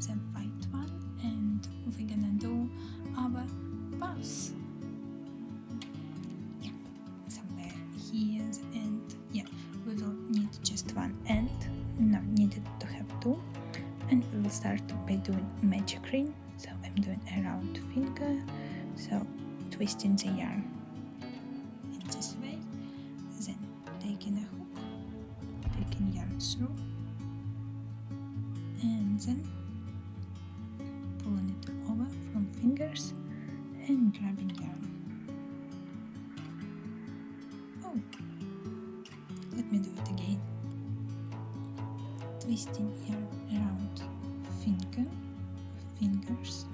the white one, and we're gonna do our paws. Yeah, somewhere here the end. Yeah, we will need just one end, no needed to have two. And we will start by doing magic ring. So I'm doing a round finger, so twisting the yarn in this way, then taking a hook, taking yarn through, and then pulling it over from fingers and grabbing yarn. Oh, let me do it again. Twisting yarn around fingers,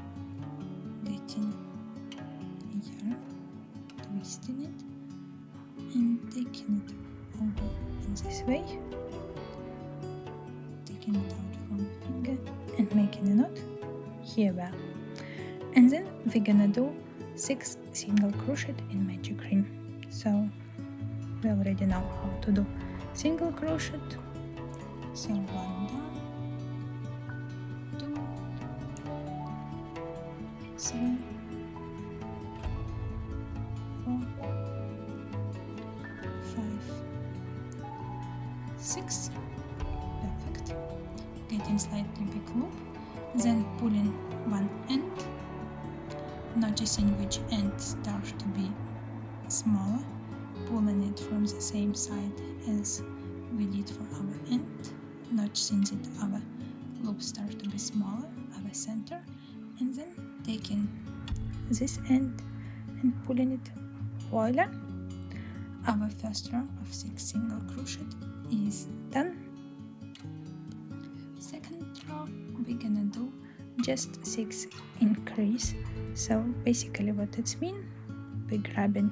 getting yarn, twisting it, and taking it over in this way, taking it out from the finger and making a knot here well. And then we're gonna do 6 single crochet in magic ring. So we already know how to do single crochet. So 1 down, 2, 3, 4, 5, 6. Perfect. Getting slightly big loop, then pulling one end, noticing which end starts to be smaller, pulling it from the same side as we did for our end, noticing that our loop starts to be smaller, our center, and then taking this end and pulling it. Voila! Our first row of 6 single crochet is done. Second row we're gonna do just 6 increase. So basically what it means, we're grabbing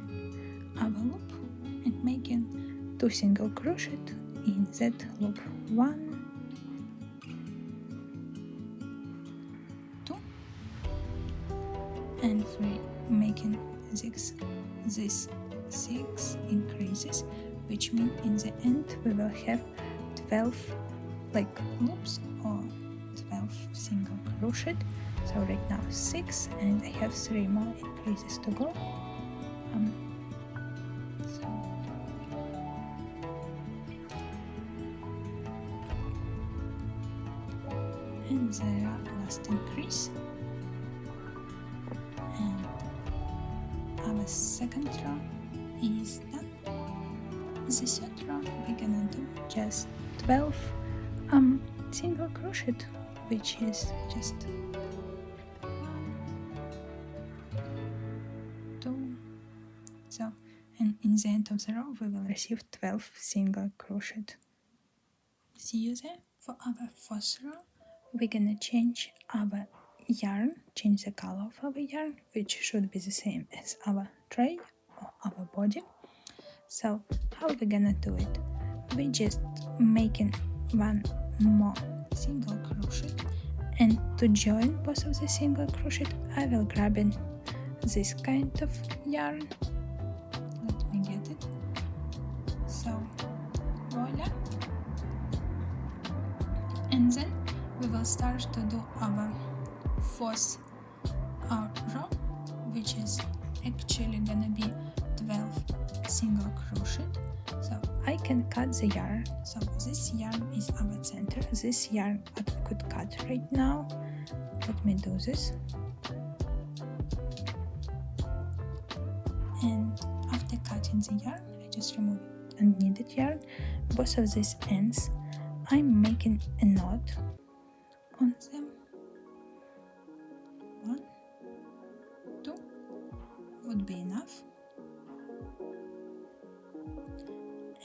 our loop and making 2 single crochet in that loop. 1, 2, and 3, making these 6 increases, which means in the end we will have 12 like loops or 12 single crochet. So right now 6, and I have 3 more increases to go. And the last increase, and our second row is done. The third row we're gonna do just 12 single crochet, which is just 1, 2. So, and in the end of the row we will receive 12 single crochet. See you there. For our fourth row we're gonna change our yarn, change the color of our yarn, which should be the same as our tray or our body. So how we're gonna do it? We're just making 1 more single crochet, and to join both of the single crochet I will grabbing this kind of yarn. Let me get it. So voila, and then we will start to do our fourth row, which is actually gonna be 12 single crochet. So I can cut the yarn. So this yarn is our center. This yarn I could cut right now. Let me do this. And after cutting the yarn, I just remove unneeded yarn. Both of these ends, I'm making a knot on them. 1, 2 would be enough.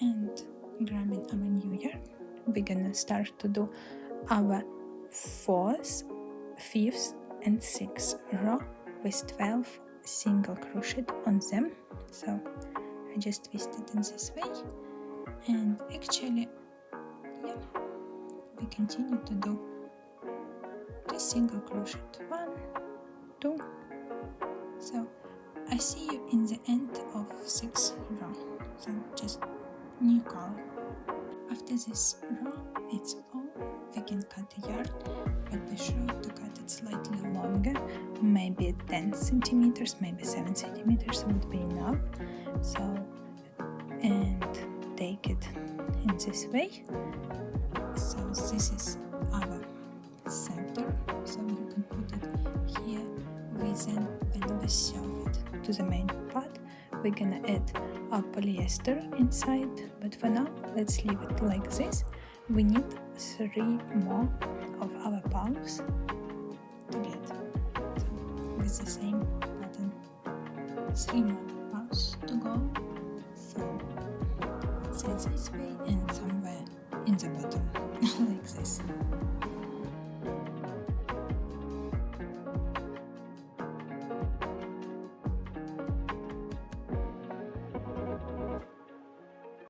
And grabbing our new yarn, we're gonna start to do our 4th, 5th and 6th row with 12 single crochet on them. So I just twist it in this way, and actually yeah, we continue to do the single crochet. 1, 2. So I see you in the end of 6th row. So just new color. After this row, it's all we can cut the yarn, but be sure to cut it slightly longer, maybe 10 centimeters, maybe 7 centimeters would be enough. So, and take it in this way. So this is our center, so you can put it here. When we sew it to the main part, we're gonna add our polyester inside, but for now let's leave it like this. We need 3 more of our palms to get, so with the same pattern, 3 more palms to go. So it's this way and somewhere in the bottom like this.